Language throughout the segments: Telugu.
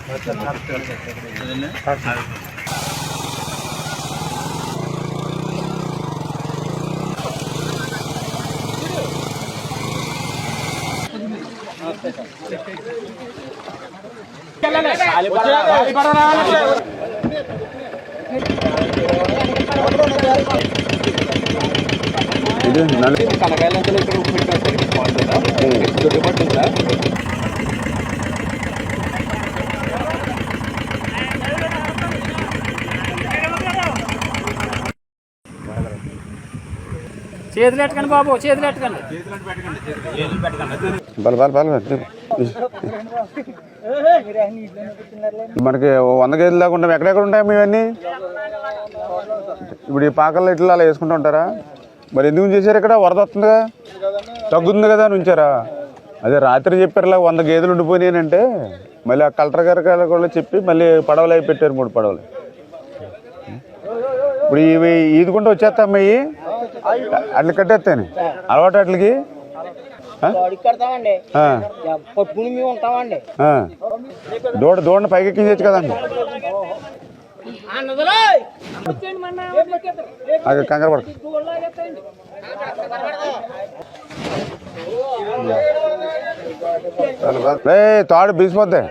ఇది కనకాయలంతా ఇక్కడ దొడ్డుపట్టుందా చేతులు ఎట్టకండి బాబు, చేతులు ఎట్టకండి. మనకి 100 కేజీలు దాకా ఉంటాయి. ఎక్కడెక్కడ ఉంటాయి ఇవన్నీ? ఇప్పుడు ఈ పాకల్లో ఇట్లా అలా వేసుకుంటూ ఉంటారా? మరి ఎందుకు చేశారు? ఇక్కడ వరద వస్తుందిగా, తగ్గుతుంది కదా అని ఉంచారా? అదే రాత్రి చెప్పారులా 100 గేదెలు ఉండిపోయినాయంటే మళ్ళీ ఆ కలెక్టర్ గారు కూడా చెప్పి మళ్ళీ పడవలు అవి పెట్టారు, 3 పడవలు. ఇప్పుడు ఇవి ఈదుకుంటూ వచ్చేస్తాం అయ్యి అట్లా కట్టేస్తాను అలవాటు అట్లకి దూడని పైకి ఎక్కించచ్చు కదండి. అది కంగారు పడ తాడు బీసిపోద్ది.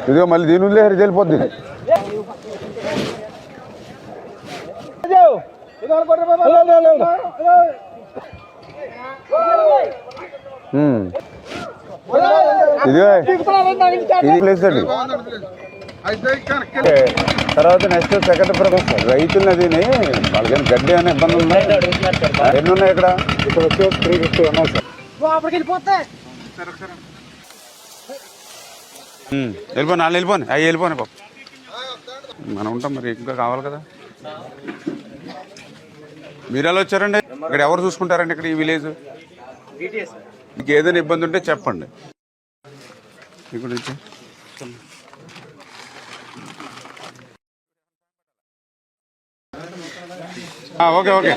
ఇదిగో మళ్ళీ దీని ఉందే వెళ్ళిపోద్ది. ఇదిగో ఇది ప్లేస్ అండి. తర్వాత నెక్స్ట్ సెకండ్ ప్రొడక్ట్ రైతులు నదిని వాళ్ళకి గడ్డి అనే ఇబ్బంది ఉందా? ఎన్ని ఉన్నాయి ఇక్కడ? ఇప్పుడు వచ్చి 350 ఉన్నాయి సార్. వెళ్ళిపోయి నాలుగు వెళ్ళిపోయి అవి వెళ్ళిపోయి బాబు, మనం ఉంటాం మరి ఇంకా కావాలి కదా. మీరు ఎలా వచ్చారండి? ఇక్కడ ఎవరు చూసుకుంటారండి ఇక్కడ ఈ విలేజ్? మీకు ఏదైనా ఇబ్బంది ఉంటే చెప్పండి. ఇక్కడ నుంచి ఓకే ఓకే.